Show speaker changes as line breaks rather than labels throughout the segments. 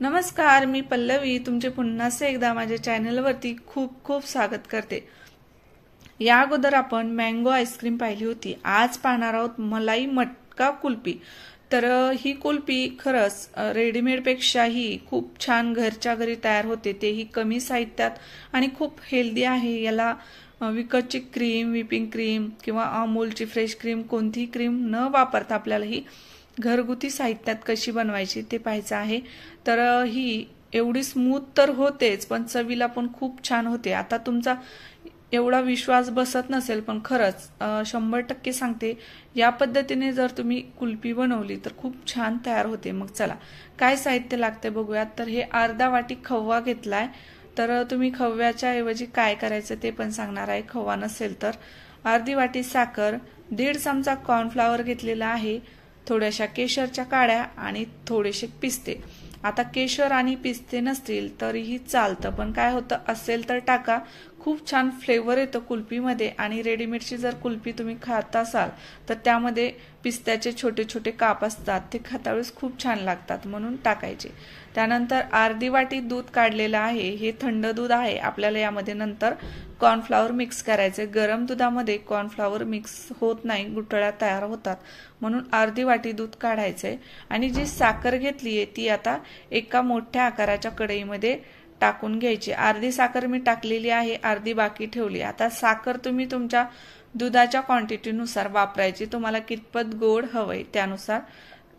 नमस्कार, मी पल्लवी तुमचे पुन्हा एकदा माझ्या चॅनलवरती खूप खूप स्वागत करते। या अगोदर आपण मँगो आईस्क्रीम पाहिली होती। आज पाहणार आहोत मलाई मटका कुल्फी। तर ही कुल्फी खरंच रेडीमेड पेक्षाही खूप छान घरच्या घरी तयार होते, तेही कमी साहित्यात आणि खूप हेल्दी आहे। याला विकतची क्रीम, व्हिपिंग क्रीम किंवा अमूलची फ्रेश क्रीम कोणतीही क्रीम न वापरता आपल्याला ही घरगुती साहित्यात कशी बनवायची ते पाहायचं आहे। तर ही एवढी स्मूथ तर होतेच, पण चवीला पण खूप छान होते। आता तुमचा एवढा विश्वास बसत नसेल, पण खरंच 100% सांगते, या पद्धतीने जर तुम्ही कुल्फी बनवली तर खूप छान तयार होते। मग चला काय साहित्य लागते बघूयात। तर हे अर्धा वाटी खवा घेतलाय। तर तुम्ही खव्याच्या ऐवजी काय करायचं ते पण सांगणार आहे। खवा नसेल तर अर्धी वाटी साखर, 1.5 चमचा कॉर्नफ्लॉवर घेतलेला आहे, थोड्याशा केशरच्या काड्या आणि थोडेसे पिस्ते। आता केशर आणि पिस्ते नसतील तरीही चालतं, पण काय होतं असेल तर टाका, खूप छान फ्लेवर येतो कुल्फीमध्ये। आणि रेडीमेडची जर कुल्फी तुम्ही खात असाल तर त्यामध्ये पिस्त्याचे छोटे छोटे काप असतात, ते खातावेळेस खूप छान लागतात, म्हणून टाकायचे। त्यानंतर अर्धी वाटी दूध काढलेलं आहे, हे थंड दूध आहे। आपल्याला यामध्ये नंतर कॉर्नफ्लॉवर मिक्स करायचे। गरम दुधामध्ये कॉर्नफ्लॉवर मिक्स होत नाही, गुठळ्या तयार होतात, म्हणून अर्धी वाटी दूध काढायचे। आणि जी साखर घेतली आहे ती आता एका मोठ्या आकाराच्या कढईमध्ये टाकून घ्यायची। अर्धी साखर मी टाकलेली आहे, अर्धी बाकी ठेवली। आता साखर तुम्ही तुमच्या दुधाच्या क्वांटिटीनुसार वापरायची, तुम्हाला कितपत गोड हवंय त्यानुसार।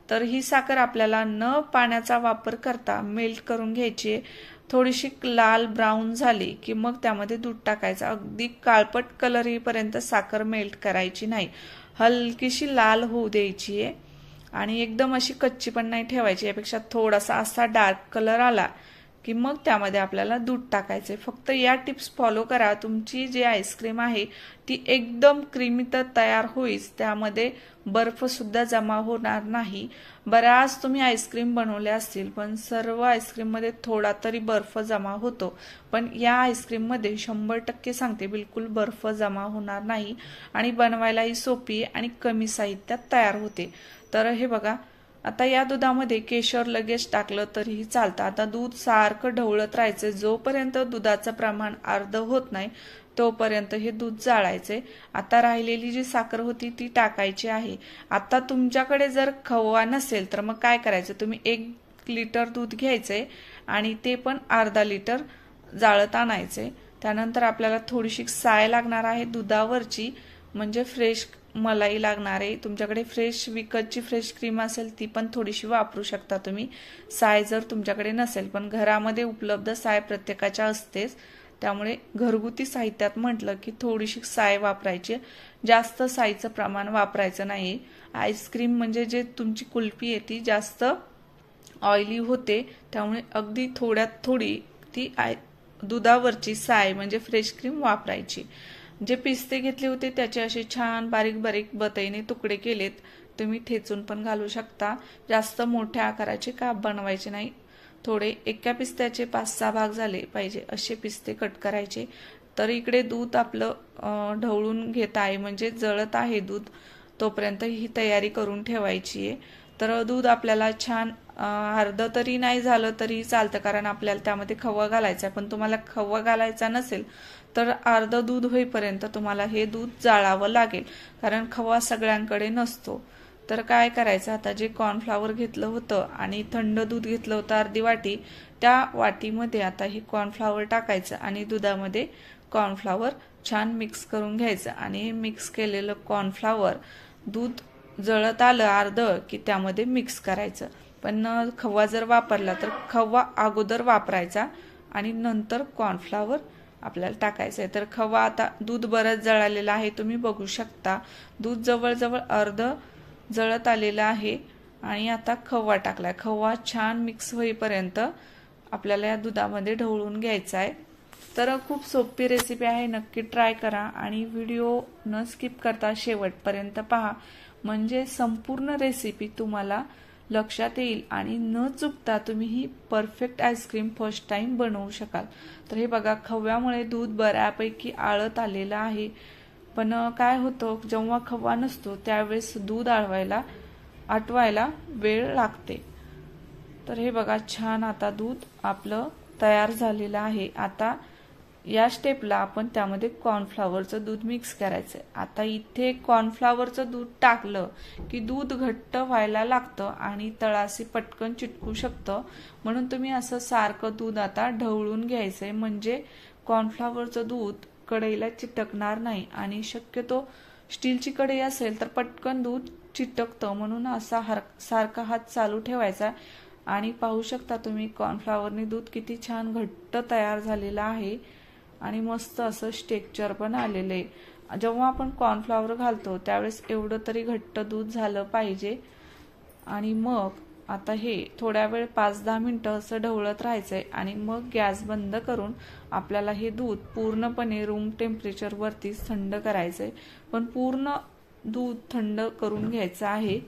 तर ही साखर आपल्याला न पाण्याचा वापर करता मेल्ट करून घ्यायची आहे। थोडीशी लाल ब्राऊन झाली की मग त्यामध्ये दूध टाकायचं। अगदी काळपट कलर येईपर्यंत साखर मेल्ट करायची नाही, हलकीशी लाल होऊ द्यायची आहे आणि एकदम अशी कच्ची पण नाही ठेवायची। यापेक्षा थोडासा असा डार्क कलर आला की मग त्यामध्ये आपल्याला दूध टाकायचे। फक्त या टिप्स फॉलो करा, तुमची जी आईस्क्रीम आहे ती एकदम क्रीमी तर तयार होईल, त्यामध्ये बर्फ सुद्धा जमा होणार नाही। बऱ्याच तुम्ही आईस्क्रीम बनवल्या असतील, पण सर्व आईस्क्रीम मध्ये थोडा तरी बर्फ जमा होतो, पण या आईस्क्रीम मध्ये 100% सांगते बिलकुल बर्फ जमा होणार नाही आणि बनवायलाही सोपी आणि कमी साहित्यात तयार होते। तर हे बघा, आता या दुधामध्ये केशर लगेच टाकलं तरीही चालतं। आता दूध सारखं ढवळत राहायचं, जोपर्यंत दुधाचं प्रमाण अर्ध होत नाही तोपर्यंत हे दूध जाळायचे। आता राहिलेली जी साखर होती ती टाकायची आहे। आता तुमच्याकडे जर खवा नसेल तर मग काय करायचं, तुम्ही 1 लिटर दूध घ्यायचे आणि ते पण अर्धा लिटर जाळत आणायचे। त्यानंतर आपल्याला थोडीशी साय लागणार आहे दुधावरची, म्हणजे फ्रेश मलाई लागणार आहे। तुमच्याकडे फ्रेश विकतची फ्रेश क्रीम असेल ती पण थोडीशी वापरू शकता तुम्ही, साय जर तुमच्याकडे नसेल। पण घरामध्ये उपलब्ध साय प्रत्येकाच्या असतेच, त्यामुळे घरगुती साहित्यात म्हटलं की थोडीशी साय वापरायची, जास्त सायचं प्रमाण वापरायचं नाही। आईस्क्रीम म्हणजे जे तुमची कुल्फी आहे ती जास्त ऑइली होते, त्यामुळे अगदी थोड्यात थोडी ती दुधावरची साय म्हणजे फ्रेश क्रीम वापरायची। जे पिस्ते घेतले होते त्याचे असे छान बारीक बारीक बतईने तुकडे केलेत, तुम्ही ठेचून पण घालू शकता। जास्त मोठ्या आकाराचे काप बनवायचे नाही, थोडे एका पिस्त्याचे 5-6 भाग झाले पाहिजे असे पिस्ते कट करायचे। तर इकडे दूध आपलं ढवळून घेत आहे, म्हणजे जळत आहे दूध, तोपर्यंत ही तयारी करून ठेवायची आहे। तर दूध आपल्याला छान अर्ध तरी नाही झालं तरी चालतं, कारण आपल्याला त्यामध्ये खवा घालायचा आहे। पण तुम्हाला खवा घालायचा नसेल तर अर्ध दूध होईपर्यंत तुम्हाला हे दूध जाळावं लागेल, कारण खवा सगळ्यांकडे नसतो। तर काय करायचं, आता जे कॉर्नफ्लॉवर घेतलं होतं आणि थंड दूध घेतलं होतं अर्धी वाटी, त्या वाटीमध्ये आता हे कॉर्नफ्लॉवर टाकायचं आणि दुधामध्ये कॉर्नफ्लॉवर छान मिक्स करून घ्यायचं। आणि मिक्स केलेलं कॉर्नफ्लॉवर दूध जळत आलं अर्ध की त्यामध्ये मिक्स करायचं। पण खवा जर वापरला तर खवा अगोदर वापरायचा आणि नंतर कॉर्नफ्लॉवर आपल्याला टाकायचं आहे। तर खवा, आता दूध बरंच जळालेलं आहे, तुम्ही बघू शकता दूध जवळजवळ अर्ध जळत आलेलं आहे आणि आता खवा टाकलाय। खवा छान मिक्स होईपर्यंत आपल्याला या दुधामध्ये ढवळून घ्यायचा आहे। तर खूप सोपी रेसिपी आहे, नक्की ट्राय करा आणि व्हिडिओ न स्किप करता शेवटपर्यंत पहा, म्हणजे संपूर्ण रेसिपी तुम्हाला लक्षात येईल आणि न चुकता तुम्ही ही परफेक्ट आईस्क्रीम फर्स्ट टाइम बनवू शकाल। तर हे बघा, खव्यामुळे दूध बऱ्यापैकी आळत आलेलं आहे, पण काय होतं जेव्हा खवा नसतो त्यावेळेस दूध आटवायला वेळ लागते। तर हे बघा छान आता दूध आपलं तयार झालेलं आहे। आता या स्टेपला आपण त्यामध्ये कॉर्नफ्लॉवरचं दूध मिक्स करायचंय। आता इथे कॉर्नफ्लॉवरचं दूध टाकलं की दूध घट्ट व्हायला लागतं आणि तळाशी पटकन चिटकू शकतं, म्हणून तुम्ही असं सारखं दूध आता ढवळून घ्यायचंय, म्हणजे कॉर्नफ्लॉवरचं दूध कढईला चिटकणार नाही। आणि शक्यतो स्टीलची कढई असेल तर पटकन दूध चिटकतं, म्हणून असा सारखा हात चालू ठेवायचा। आणि पाहू शकता तुम्ही कॉर्नफ्लॉवरने दूध किती छान घट्ट तयार झालेलं आहे आणि मस्त असं टेक्स्चर पण आलेलं आहे। जेव्हा आपण कॉर्नफ्लॉवर घालतो त्यावेळेस एवढं तरी घट्ट दूध झालं पाहिजे। आणि मग आता हे थोड्या वेळ 5-10 मिनिटं असं ढवळत राहायचंय आणि मग गॅस बंद करून आपल्याला हे दूध पूर्णपणे रूम टेम्परेचर वरती थंड करायचंय, पण पूर्ण दूध थंड करून घ्यायचं आहे।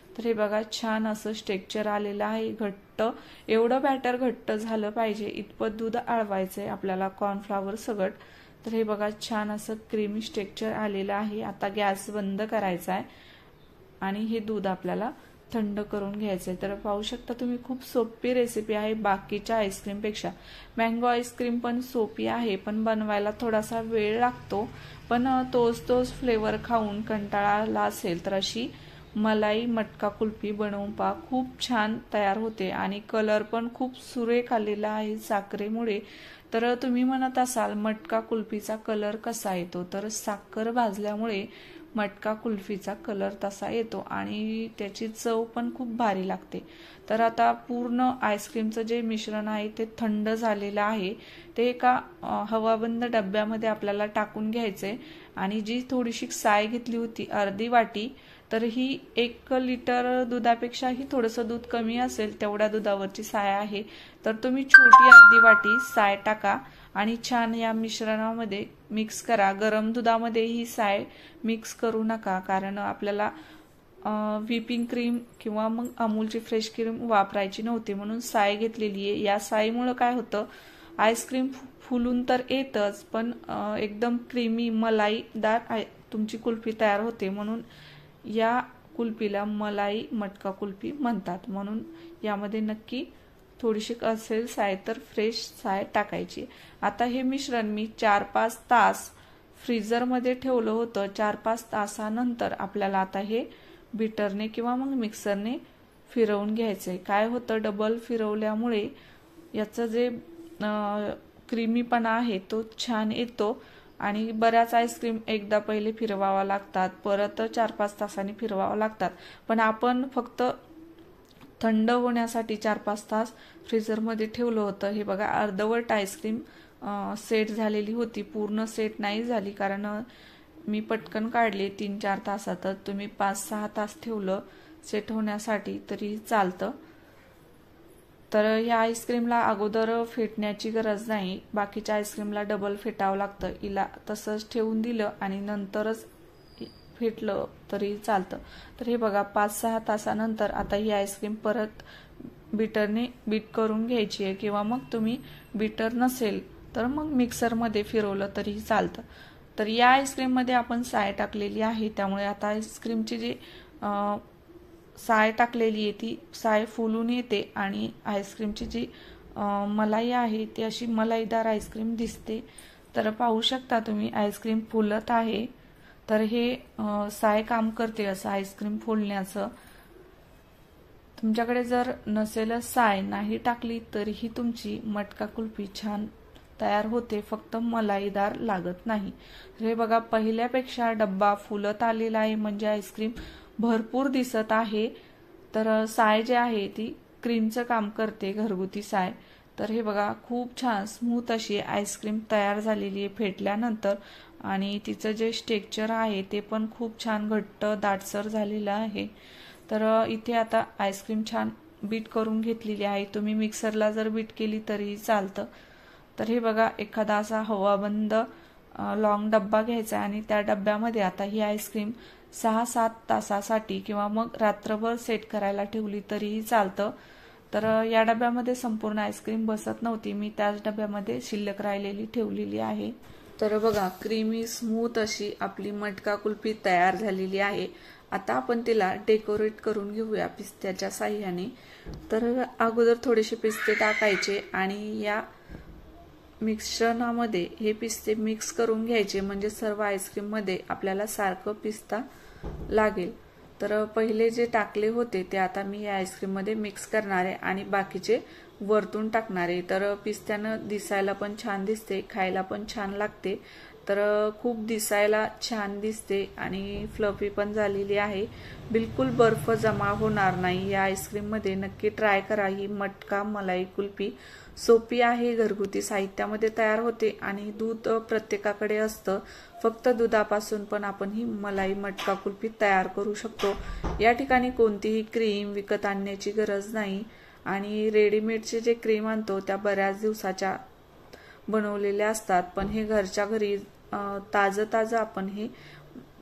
तर हे बघा छान असं टेक्स्चर आलेलं आहे घट्ट, एवढं बॅटर घट्ट झालं पाहिजे इतपत दूध आळवायचंय आपल्याला कॉर्नफ्लॉवर सगट। तर हे बघा छान असं क्रीमी टेक्स्चर आलेलं आहे। आता गॅस बंद करायचा आहे आणि हे दूध आपल्याला थंड करून घ्यायचंय। तर पाहू शकता तुम्ही खूप सोपी रेसिपी आहे बाकीच्या आईस्क्रीम पेक्षा। मँगो आईस्क्रीम पण सोपी आहे, पण बनवायला थोडासा वेळ लागतो, पण तोच फ्लेवर खाऊन कंटाळा आला असेल तर अशी मलाई मटका कुल्फी बनवून पहा, खूप छान तयार होते आणि कलर पण खूप सुरेख आलेला आहे साखरेमुळे। तर तुम्ही म्हणत असाल मटका कुल्फीचा कलर कसा येतो, तर साखर भाजल्यामुळे मटका कुल्फीचा कलर तसा येतो आणि त्याची चव पण खूप भारी लागते। तर आता पूर्ण आईस्क्रीमचं जे मिश्रण आहे ते थंड झालेलं आहे, ते एका हवाबंद डब्यामध्ये आपल्याला टाकून घ्यायचंय। आणि जी थोडीशी साय घेतली होती अर्धी वाटी, तर ही 1 लिटर दुधापेक्षाही थोडंसं दूध कमी असेल तेवढ्या दुधावरची साय आहे, तर तुम्ही छोटी अर्धी वाटी साय टाका आणि छान या मिश्रणामध्ये मिक्स करा। गरम दुधामध्ये ही साय मिक्स करू नका, कारण आपल्याला व्हिपिंग क्रीम किंवा मग अमूलची फ्रेश क्रीम वापरायची नव्हती, म्हणून साय घेतलेली आहे। या साईमुळे काय होतं, आईस्क्रीम फुलून तर येतच, पण एकदम क्रीमी मलाईदार तुमची कुल्फी तयार होते, म्हणून या कुल्फीला मलाई मटका कुल्फी म्हणतात। म्हणून यामध्ये नक्की थोडीशी असेल साय तर फ्रेश साय टाकायची। आता हे मिश्रण मी 4-5 तास फ्रीजरमध्ये ठेवलं होतं। 4-5 तासानंतर आपल्याला आता हे बीटरने किंवा मग मिक्सरने फिरवून घ्यायचंय। काय होतं, डबल फिरवल्यामुळे याचं जे क्रीमीपणा आहे तो छान येतो आणि बऱ्याच आईस्क्रीम एकदा पहिले फिरवावा लागतात, परत 4-5 तासांनी फिरवावा लागतात, पण आपण फक्त थंड होण्यासाठी 4-5 तास फ्रीजरमध्ये ठेवलं होतं। हे बघा अर्धवट आईस्क्रीम सेट झालेली होती, पूर्ण सेट नाही झाली, कारण मी पटकन काढले 3-4 तासातच। तुम्ही 5-6 तास ठेवलं सेट होण्यासाठी तरी चालतं। तर या आईस्क्रीमला अगोदर फेटण्याची गरज नाही, बाकीच्या आईस्क्रीमला डबल फेटावं लागतं। हिला तसंच ठेवून दिलं आणि नंतरच फेटलं तरी चालतं। तर हे बघा 5-6 तासानंतर आता ही आईस्क्रीम परत बीटरने बीट करून घ्यायची आहे, किंवा मग तुम्ही बीटर नसेल तर मग मिक्सरमध्ये फिरवलं तरीही चालतं। तर या आईस्क्रीममध्ये आपण साय टाकलेली आहे, त्यामुळे आता आईस्क्रीमची जी साय टाकलेली आहे ती साय फुलून येते आणि आईस्क्रीमची जी मलाई आहे ती अशी मलाईदार आईस्क्रीम दिसते। तर पाहू शकता तुम्ही आईस्क्रीम फुलत आहे, तर हे साय काम करते असं आईस्क्रीम फुलण्याचं। तुमच्याकडे जर नसेल साय नाही टाकली तरीही तुमची मटका कुल्फी छान तयार होते, फक्त मलाईदार लागत नाही। हे बघा पहिल्यापेक्षा डब्बा फुलत आलेला आहे, म्हणजे आईस्क्रीम भरपूर दिसत आहे। तर साय जे आहे ती क्रीमचं काम करते, घरगुती साय। तर हे बघा खूप छान स्मूथ अशी आईस्क्रीम तयार झालेली आहे फेटल्यानंतर, आणि तिचं जे टेक्स्चर आहे ते पण खूप छान घट्ट दाटसर झालेलं आहे। तर इथे आता आईस्क्रीम छान बीट करून घेतलेली आहे, तुम्ही मिक्सरला जर बीट केली तरी चालतं। तर हे बघा एखादा असा हवाबंद लॉंग डब्बा घ्यायचा आणि त्या डब्यामध्ये आता ही आईस्क्रीम 6-7 तासासाठी किंवा मग रात्रभर सेट करायला ठेवली तरीही चालतं। तर या डब्यामध्ये संपूर्ण आईस्क्रीम बसत नव्हती, मी त्याच डब्यामध्ये शिल्लक राहिलेली ठेवलेली आहे। तर बघा क्रीमी स्मूथ अशी आपली मटका कुल्फी तयार झालेली आहे आता आपण तिला डेकोरेट करून घेऊया पिस्त्याच्या साह्याने। तर अगोदर थोडेसे पिस्ते टाकायचे आणि या मिश्रणामध्ये हे पिस्ते मिक्स करून घ्यायचे, म्हणजे सर्व आईस्क्रीम मध्ये आपल्याला सारखं पिस्ता लागेल। तर पहिले जे टाकले होते ते आता मी या आईस्क्रीम मध्ये मिक्स करणार आहे आणि बाकीचे वरतून टाकणार आहे। तर पिस्त्यानं दिसायला पण छान दिसते, खायला पण छान लागते। तर खूप दिसायला छान दिसते आणि फ्लफी पण झालेली आहे, बिलकुल बर्फ जमा होणार नाही या आईस्क्रीम मध्ये। नक्की ट्राय करा ही मटका मलाई कुल्फी। सोपी आहे, घरगुती साहित्यामध्ये तयार होते आणि दूध प्रत्येकाकडे असतं, फक्त दुधापासून पण आपण ही मलाई मटका कुल्फी तयार करू शकतो। या ठिकाणी कोणतीही क्रीम विकत आणण्याची गरज नाही आणि रेडीमेडचे जे क्रीम आणतो त्या बऱ्याच दिवसाच्या बनवलेल्या असतात, पण हे घरच्या घरी ताजं आपण हे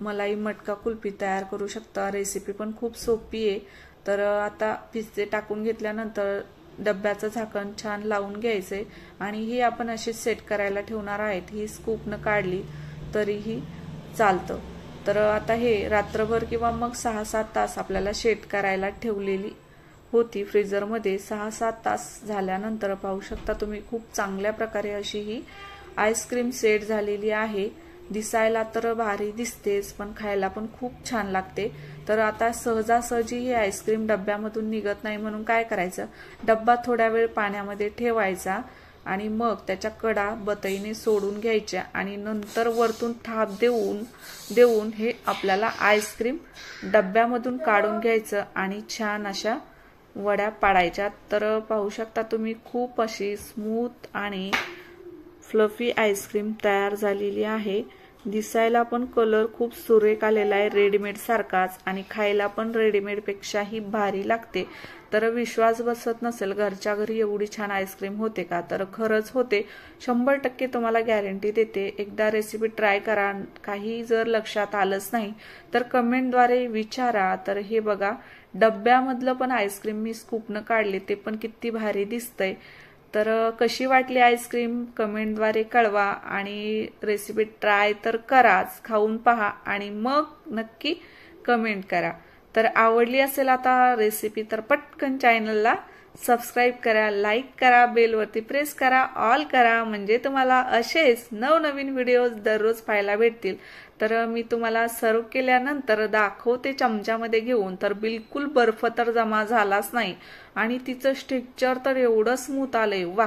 मलाई मटका कुल्फी तयार करू शकता। रेसिपी पण खूप सोपी आहे। तर आता पिस्ते टाकून घेतल्यानंतर डब्याचं झाकण छान लावून घ्यायचे आणि ही आपण अशी सेट करायला ठेवणार आहेत। ही स्कूपनं काढली तरीही चालतं। तर आता हे रात्रभर किंवा मग 6-7 तास आपल्याला सेट करायला ठेवलेली होती फ्रीजरमध्ये। 6-7 तास झाल्यानंतर पाहू शकता तुम्ही खूप चांगल्या प्रकारे अशी ही आईस्क्रीम सेट झालेली आहे। दिसायला तर भारी दिसतेच, पण खायला पण खूप छान लागते। तर आता सहजासहजी ही आईस्क्रीम डब्यामधून निघत नाही, म्हणून काय करायचं, डब्बा थोड्या वेळ पाण्यामध्ये ठेवायचा आणि मग त्याच्या कडा बतईने सोडून घ्यायच्या आणि नंतर वरतून थाप देऊन हे आपल्याला आईस्क्रीम डब्यामधून काढून घ्यायचं आणि छान अशा वड्या पाडायच्या। तर पाहू शकता तुम्ही खूप अशी स्मूथ आणि फ्लफी आईस्क्रीम तयार झालेली आहे। दिसायला पण कलर खूप सुरेख आलेला आहे, रेडीमेड सारखाच, आणि खायला पण रेडीमेड पेक्षाही भारी लागते। तर विश्वास बसत नसेल घरच्या घरी एवढी छान आईस्क्रीम होते का, तर खरंच होते, 100% तुम्हाला गॅरंटी देते। एकदा रेसिपी ट्राय करा। काही जर लक्षात आलंच नाही तर कमेंटद्वारे विचारा। तर हे बघा, डब्यामधलं पण आईस्क्रीम मी स्कूपनं काढले, ते पण किती भारी दिसतंय। तर कशी वाटली आईस्क्रीम कमेंटद्वारे कळवा आणि रेसिपी ट्राय तर कराच, खाऊन पहा आणि मग नक्की कमेंट करा। तर आवडली असेल आता रेसिपी तर पटकन चॅनलला सबस्क्राइब करा, लाईक करा, बेलवरती प्रेस करा, ऑल करा, म्हणजे तुम्हाला असेच नवनवीन व्हिडिओज दररोज पाहायला भेटतील। तर मी तुम्हाला सर्व केल्यानंतर दाखवते चमच्यामध्ये घेऊन, तर बिलकुल बर्फ तर जमा झालाच नाही आणि तिचं स्ट्रक्चर तर एवढं स्मूथ आलंय, वा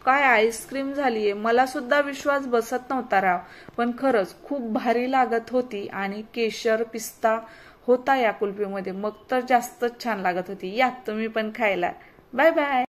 काय आईस्क्रीम झालीये। मला सुद्धा विश्वास बसत नव्हता राव, पण खरंच खूप भारी लागत होती आणि केशर पिस्ता होता या कुल्फीमध्ये, मग तर जास्तच छान लागत होती। या तुम्ही पण खायला। Bye bye.